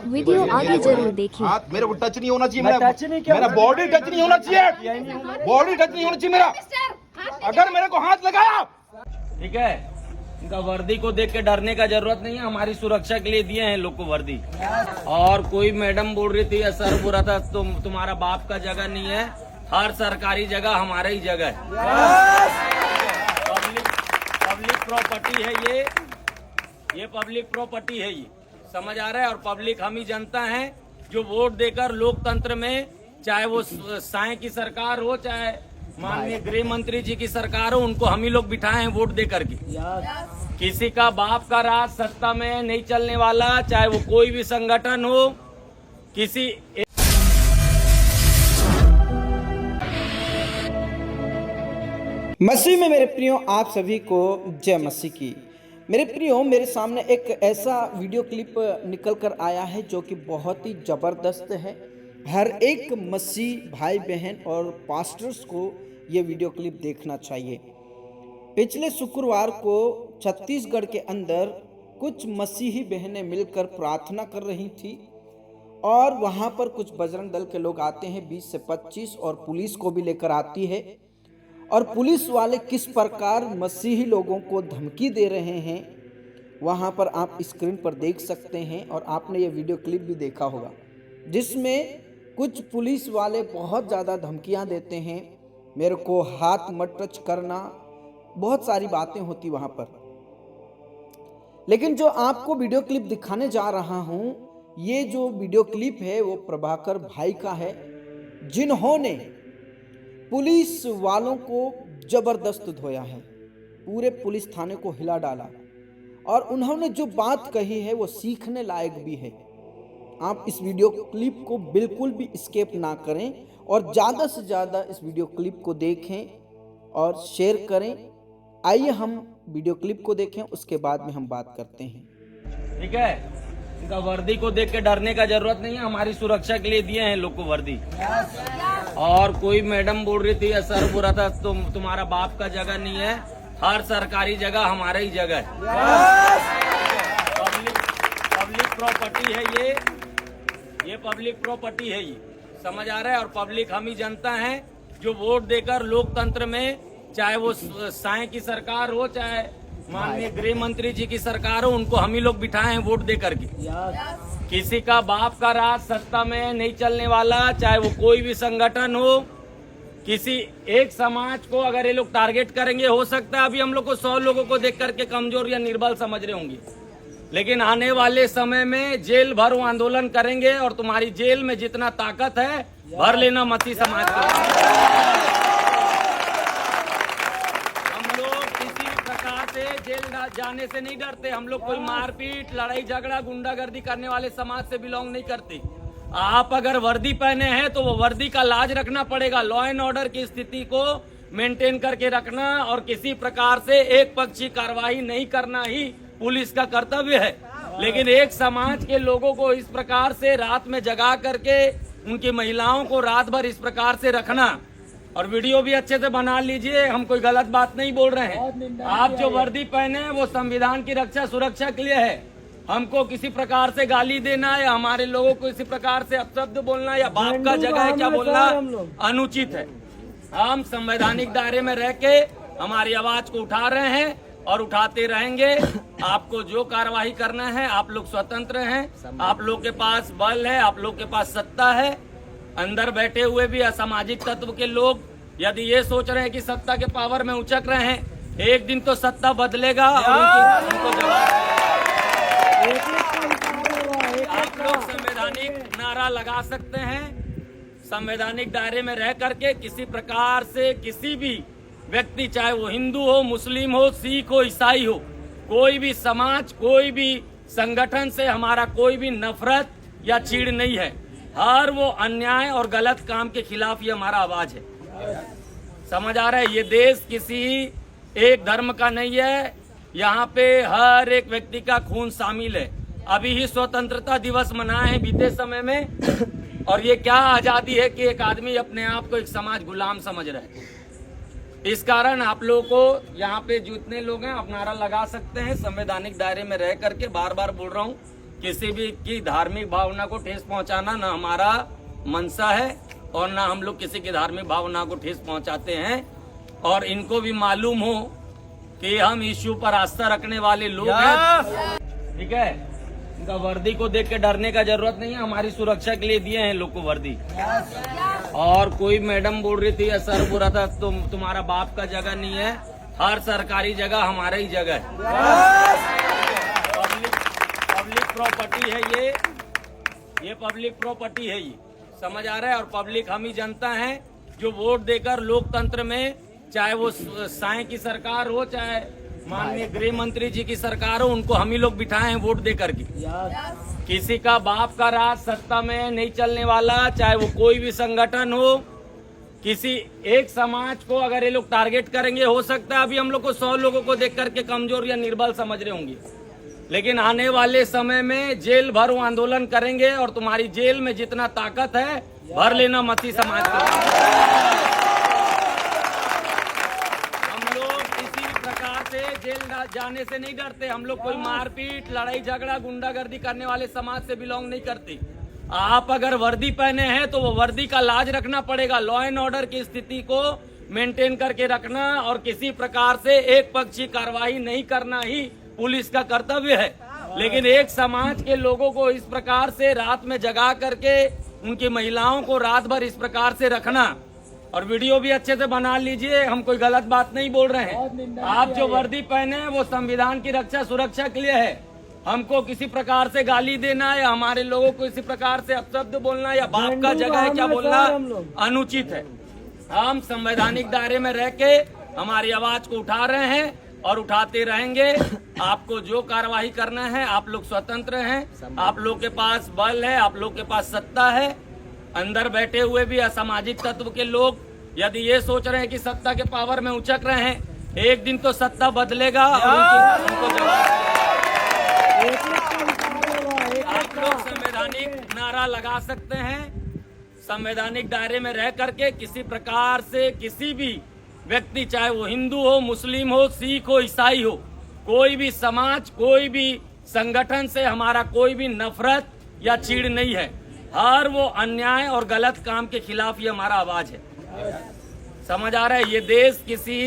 Video आगे जरूर देखिए। हाथ मेरे को टच नहीं होना चाहिए, टच नहीं किया, मेरा बॉडी टच नहीं होना चाहिए, बॉडी टच नहीं होना चाहिए मेरा। अगर मेरे को हाथ लगाया, ठीक है, इनका वर्दी को देख के डरने का जरूरत नहीं है, हमारी सुरक्षा के लिए दिए हैं लोग को वर्दी। और कोई मैडम बोल रही थी या सर बोल रहा था तुम्हारा बाप का जगह नहीं है, हर सरकारी जगह हमारा ही जगह है। पब्लिक प्रॉपर्टी है ये पब्लिक प्रॉपर्टी है, ये समझ आ रहा है। और पब्लिक हम ही जनता है जो वोट देकर लोकतंत्र में, चाहे वो साए की सरकार हो, चाहे माननीय गृह मंत्री जी की सरकार हो, उनको हम ही लोग बिठाए हैं वोट दे करके। किसी का बाप का राज सत्ता में नहीं चलने वाला, चाहे वो कोई भी संगठन हो, किसी मसीह में मेरे प्रियो, आप सभी को जय मसीह की। मेरे प्रियो, मेरे सामने एक ऐसा वीडियो क्लिप निकल कर आया है जो कि बहुत ही ज़बरदस्त है। हर एक मसीह भाई बहन और पास्टर्स को ये वीडियो क्लिप देखना चाहिए। पिछले शुक्रवार को छत्तीसगढ़ के अंदर कुछ मसीही बहनें मिलकर प्रार्थना कर रही थी और वहाँ पर कुछ बजरंग दल के लोग आते हैं 20 से 25 और पुलिस को भी लेकर आती है। और पुलिस वाले किस प्रकार मसीही लोगों को धमकी दे रहे हैं वहाँ पर आप स्क्रीन पर देख सकते हैं। और आपने ये वीडियो क्लिप भी देखा होगा जिसमें कुछ पुलिस वाले बहुत ज़्यादा धमकियाँ देते हैं, मेरे को हाथ मत टच करना, बहुत सारी बातें होती वहाँ पर। लेकिन जो आपको वीडियो क्लिप दिखाने जा रहा हूँ, ये जो वीडियो क्लिप है वो प्रभाकर भाई का है, जिन्होंने पुलिस वालों को जबरदस्त धोया है, पूरे पुलिस थाने को हिला डाला। और उन्होंने जो बात कही है वो सीखने लायक भी है। आप इस वीडियो क्लिप को बिल्कुल भी स्किप ना करें और ज़्यादा से ज़्यादा इस वीडियो क्लिप को देखें और शेयर करें। आइए हम वीडियो क्लिप को देखें, उसके बाद में हम बात करते हैं। ठीक है, इनका वर्दी को देख के डरने का जरूरत नहीं है, हमारी सुरक्षा के लिए दिए हैं लोग को वर्दी। और कोई मैडम बोल रही थी या सर बोल रहा था तुम्हारा बाप का जगह नहीं है, हर सरकारी जगह हमारा ही जगह है। पब्लिक प्रॉपर्टी है ये पब्लिक प्रॉपर्टी है, ये समझ आ रहा है। और पब्लिक हम ही जनता है जो वोट देकर लोकतंत्र में, चाहे वो साए की सरकार हो, चाहे माननीय गृह मंत्री जी की सरकार हो, उनको हम ही लोग बिठाए हैं वोट दे करके। किसी का बाप का राज सत्ता में नहीं चलने वाला, चाहे वो कोई भी संगठन हो, किसी एक समाज को अगर ये लोग टारगेट करेंगे, हो सकता है अभी हम लोग को 100 लोगों को देख करके कमजोर या निर्बल समझ रहे होंगे, लेकिन आने वाले समय में जेल भर वो आंदोलन करेंगे और तुम्हारी जेल में जितना ताकत है भर लेना मसीह समाज को। जेल जाने से नहीं डरते हम लोग, कोई मारपीट, लड़ाई झगड़ा, गुंडागर्दी करने वाले समाज से बिलोंग नहीं करते। आप अगर वर्दी पहने हैं तो वो वर्दी का लाज रखना पड़ेगा, लॉ एंड ऑर्डर की स्थिति को मेंटेन करके रखना और किसी प्रकार से एक पक्षी कार्रवाई नहीं करना ही पुलिस का कर्तव्य है। लेकिन एक समाज के लोगों को इस प्रकार से रात में जगा करके उनकी महिलाओं को रात भर इस प्रकार से रखना, और वीडियो भी अच्छे से बना लीजिए, हम कोई गलत बात नहीं बोल रहे हैं। आप जो वर्दी पहने हैं वो संविधान की रक्षा सुरक्षा के लिए है। हमको किसी प्रकार से गाली देना या हमारे लोगों को इसी प्रकार से अपशब्द बोलना या बाप का जगह है क्या बोलना अनुचित है। हम संवैधानिक दायरे में रह के हमारी आवाज को उठा रहे हैं और उठाते रहेंगे। आपको जो कार्यवाही करना है, आप लोग स्वतंत्र हैं, आप लोग के पास बल है, आप लोग के पास सत्ता है। अंदर बैठे हुए भी असामाजिक तत्व के लोग यदि ये सोच रहे हैं कि सत्ता के पावर में उचक रहे हैं, एक दिन तो सत्ता बदलेगा और उनको जवाब। आप लोग संवैधानिक नारा लगा सकते हैं, संवैधानिक दायरे में रह करके किसी प्रकार से किसी भी व्यक्ति, चाहे वो हिंदू हो, मुस्लिम हो, सिख हो, ईसाई हो, कोई भी समाज, कोई भी संगठन से हमारा कोई भी नफरत या चीड़ नहीं है। हर वो अन्याय और गलत काम के खिलाफ ये हमारा आवाज है। समझ आ रहा है, ये देश किसी एक धर्म का नहीं है, यहाँ पे हर एक व्यक्ति का खून शामिल है। अभी ही स्वतंत्रता दिवस मनाए हैं बीते समय में, और ये क्या आजादी है कि एक आदमी अपने आप को एक समाज गुलाम समझ रहा है। इस कारण आप लोगों को यहाँ पे जितने लोग हैं आप नारा लगा सकते हैं, संवैधानिक दायरे में रह करके। बार बार बोल रहा हूँ, किसी भी की धार्मिक भावना को ठेस पहुंचाना ना हमारा मंशा है और ना हम लोग किसी की धार्मिक भावना को ठेस पहुंचाते हैं। और इनको भी मालूम हो कि हम इश्यू पर आस्था रखने वाले लोग हैं, ठीक है। इनका वर्दी को देख के डरने का जरूरत नहीं है, हमारी सुरक्षा के लिए दिए हैं लोग को वर्दी। और कोई मैडम बोल रही थी या सर बोल रहा था तुम्हारा बाप का जगह नहीं है, हर सरकारी जगह हमारा ही जगह है। पब्लिक प्रॉपर्टी है ये पब्लिक प्रॉपर्टी है, ये समझ आ रहा है। और पब्लिक हम ही जनता है जो वोट देकर लोकतंत्र में, चाहे वो साईं की सरकार हो चाहे माननीय गृह मंत्री जी की सरकार हो, उनको हम ही लोग बिठाए हैं वोट दे करके। किसी का बाप का राज सत्ता में नहीं चलने वाला, चाहे वो कोई भी संगठन हो। किसी एक समाज को अगर ये लोग टारगेट करेंगे, हो सकता है अभी हम लोग को 100 लोगों को देख करके कमजोर या निर्बल समझ रहे होंगे, लेकिन आने वाले समय में जेल भर वो आंदोलन करेंगे और तुम्हारी जेल में जितना ताकत है भर लेना मसीह समाज का। हम लोग किसी प्रकार से जेल जाने से नहीं डरते, हम लोग कोई मारपीट लड़ाई झगड़ा गुंडागर्दी करने वाले समाज से बिलोंग नहीं करते। आप अगर वर्दी पहने हैं तो वो वर्दी का लाज रखना पड़ेगा, लॉ एंड ऑर्डर की स्थिति को मेंटेन करके रखना और किसी प्रकार से एक पक्षी कार्रवाई नहीं करना ही पुलिस का कर्तव्य है। लेकिन एक समाज के लोगों को इस प्रकार से रात में जगा करके उनकी महिलाओं को रात भर इस प्रकार से रखना, और वीडियो भी अच्छे से बना लीजिए, हम कोई गलत बात नहीं बोल रहे हैं। आप जो वर्दी पहने हैं वो संविधान की रक्षा सुरक्षा के लिए है। हमको किसी प्रकार से गाली देना या हमारे लोगों को इसी प्रकार से अपशब्द बोलना या बाप का जगह है क्या बोलना अनुचित है। हम संवैधानिक दायरे में रह के हमारी आवाज को उठा रहे हैं और उठाते रहेंगे। आपको जो कार्यवाही करना है आप लोग स्वतंत्र हैं, आप लोग के पास बल है, आप लोग के पास सत्ता है। अंदर बैठे हुए भी असामाजिक तत्व के लोग यदि ये सोच रहे हैं कि सत्ता के पावर में उचक रहे हैं, एक दिन तो सत्ता बदलेगा और उनको जवाब। आप लोग संवैधानिक नारा लगा सकते हैं, संवैधानिक दायरे में रह करके किसी प्रकार से किसी भी व्यक्ति, चाहे वो हिंदू हो, मुस्लिम हो, सिख हो, ईसाई हो, कोई भी समाज, कोई भी संगठन से हमारा कोई भी नफरत या चीड़ नहीं है। हर वो अन्याय और गलत काम के खिलाफ ये हमारा आवाज है। समझ आ रहा है? ये देश किसी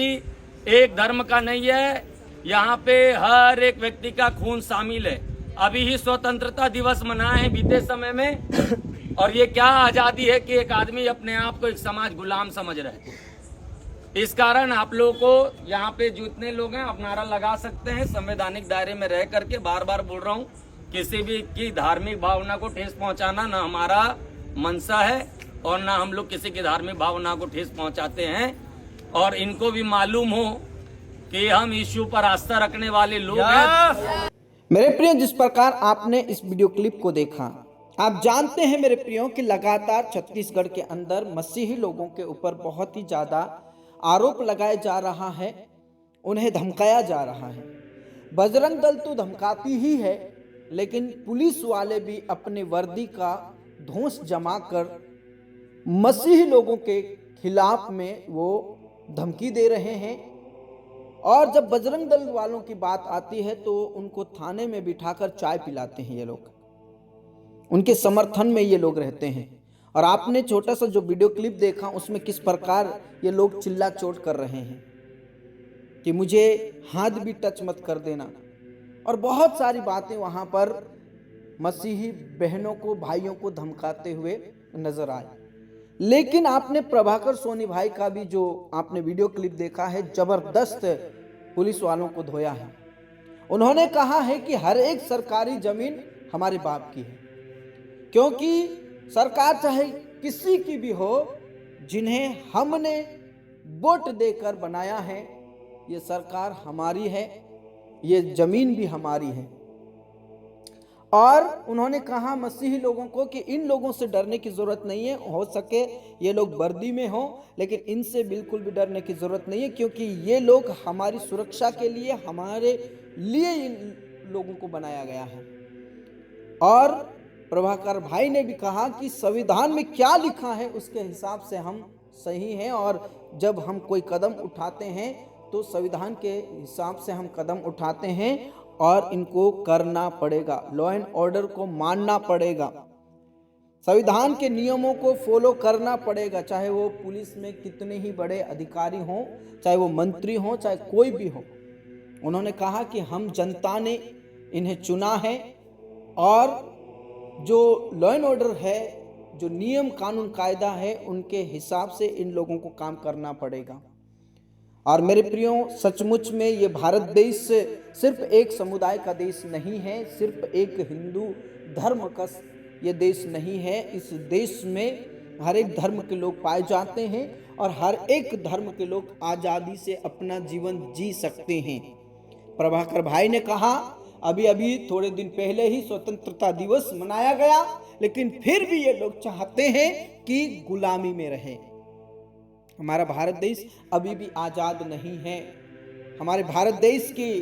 एक धर्म का नहीं है, यहाँ पे हर एक व्यक्ति का खून शामिल है। अभी ही स्वतंत्रता दिवस मनाए हैं बीते समय में, और ये क्या आजादी है कि एक आदमी अपने आप को एक समाज गुलाम समझ रहा है। इस कारण आप लोगों को यहाँ पे जितने लोग हैं आप नारा लगा सकते हैं संवैधानिक दायरे में रह करके। बार बार बोल रहा हूँ, किसी भी की धार्मिक भावना को ठेस पहुंचाना ना हमारा मंशा है और ना हम लोग किसी की धार्मिक भावना को ठेस पहुंचाते हैं। और इनको भी मालूम हो कि हम इश्यू पर आस्था रखने वाले लोग हैं। मेरे प्रियो, जिस प्रकार आपने इस वीडियो क्लिप को देखा, आप जानते हैं मेरे प्रियो कि लगातार छत्तीसगढ़ के अंदर मसीही लोगों के ऊपर बहुत ही ज्यादा आरोप लगाया जा रहा है, उन्हें धमकाया जा रहा है। बजरंग दल तो धमकाती ही है, लेकिन पुलिस वाले भी अपने वर्दी का धौंस जमाकर मसीही लोगों के खिलाफ में वो धमकी दे रहे हैं। और जब बजरंग दल वालों की बात आती है तो उनको थाने में बिठाकर चाय पिलाते हैं ये लोग, उनके समर्थन में ये लोग रहते हैं। और आपने छोटा सा जो वीडियो क्लिप देखा उसमें किस प्रकार ये लोग चिल्ला चोट कर रहे हैं कि मुझे हाथ भी टच मत कर देना, और बहुत सारी बातें वहां पर मसीही बहनों को, भाइयों को धमकाते हुए नजर आए। लेकिन आपने प्रभाकर सोनी भाई का भी जो आपने वीडियो क्लिप देखा है, जबरदस्त पुलिस वालों को धोया है। उन्होंने कहा है कि हर एक सरकारी जमीन हमारे बाप की है, क्योंकि सरकार चाहे किसी की भी हो, जिन्हें हमने वोट देकर बनाया है, ये सरकार हमारी है, ये जमीन भी हमारी है। और उन्होंने कहा मसीही लोगों को कि इन लोगों से डरने की जरूरत नहीं है, हो सके ये लोग वर्दी में हो, लेकिन इनसे बिल्कुल भी डरने की जरूरत नहीं है, क्योंकि ये लोग हमारी सुरक्षा के लिए, हमारे लिए इन लोगों को बनाया गया है। और प्रभाकर भाई ने भी कहा कि संविधान में क्या लिखा है उसके हिसाब से हम सही हैं, और जब हम कोई कदम उठाते हैं तो संविधान के हिसाब से हम कदम उठाते हैं। और इनको करना पड़ेगा। लॉ एंड ऑर्डर को मानना पड़ेगा, संविधान के नियमों को फॉलो करना पड़ेगा, चाहे वो पुलिस में कितने ही बड़े अधिकारी हों, चाहे वो मंत्री हों, चाहे कोई भी हो। उन्होंने कहा कि हम जनता ने इन्हें चुना है और जो लॉ एंड ऑर्डर है, जो नियम कानून कायदा है, उनके हिसाब से इन लोगों को काम करना पड़ेगा। और मेरे प्रियो, सचमुच में ये भारत देश सिर्फ एक समुदाय का देश नहीं है, सिर्फ एक हिंदू धर्म का ये देश नहीं है। इस देश में हर एक धर्म के लोग पाए जाते हैं और हर एक धर्म के लोग आज़ादी से अपना जीवन जी सकते हैं। प्रभाकर भाई ने कहा, अभी थोड़े दिन पहले ही स्वतंत्रता दिवस मनाया गया, लेकिन फिर भी ये लोग चाहते हैं कि गुलामी में रहे। हमारा भारत देश अभी भी आज़ाद नहीं है। हमारे भारत देश की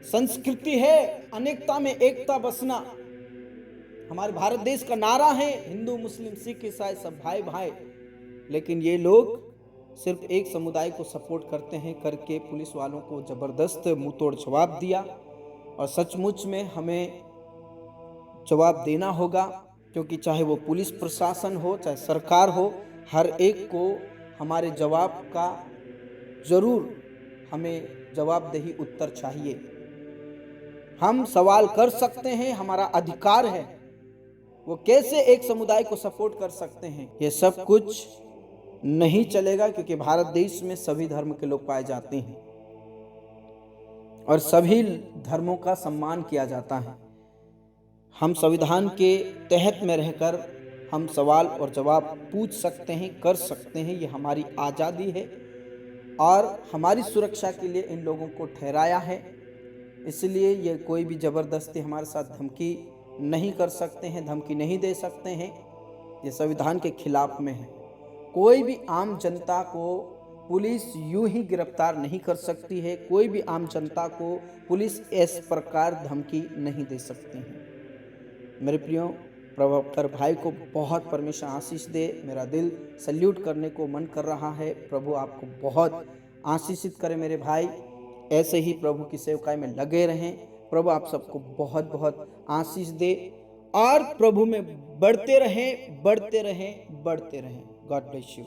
संस्कृति है अनेकता में एकता बसना। हमारे भारत देश का नारा है हिंदू मुस्लिम सिख ईसाई सब भाई भाई, लेकिन ये लोग सिर्फ एक समुदाय को सपोर्ट करते हैं करके पुलिस वालों को जबरदस्त मुंहतोड़ जवाब दिया। और सचमुच में हमें जवाब देना होगा, क्योंकि चाहे वो पुलिस प्रशासन हो, चाहे सरकार हो, हर एक को हमारे जवाब का जरूर हमें जवाबदेही उत्तर चाहिए। हम सवाल कर सकते हैं, हमारा अधिकार है। वो कैसे एक समुदाय को सपोर्ट कर सकते हैं? ये सब कुछ नहीं चलेगा, क्योंकि भारत देश में सभी धर्म के लोग पाए जाते हैं और सभी धर्मों का सम्मान किया जाता है। हम संविधान के तहत में रहकर हम सवाल और जवाब पूछ सकते हैं, कर सकते हैं। ये हमारी आज़ादी है और हमारी सुरक्षा के लिए इन लोगों को ठहराया है। इसलिए ये कोई भी ज़बरदस्ती हमारे साथ धमकी नहीं कर सकते हैं, धमकी नहीं दे सकते हैं। ये संविधान के खिलाफ में है। कोई भी आम जनता को पुलिस यूं ही गिरफ्तार नहीं कर सकती है। कोई भी आम जनता को पुलिस इस प्रकार धमकी नहीं दे सकती है। मेरे प्रियो, प्रभाकर भाई को बहुत परमेश्वर आशीष दे। मेरा दिल सल्यूट करने को मन कर रहा है। प्रभु आपको बहुत आशीषित करे मेरे भाई। ऐसे ही प्रभु की सेवकाई में लगे रहें। प्रभु आप सबको बहुत बहुत आशीष दे और प्रभु में बढ़ते रहें, बढ़ते रहें, बढ़ते रहें। God bless you.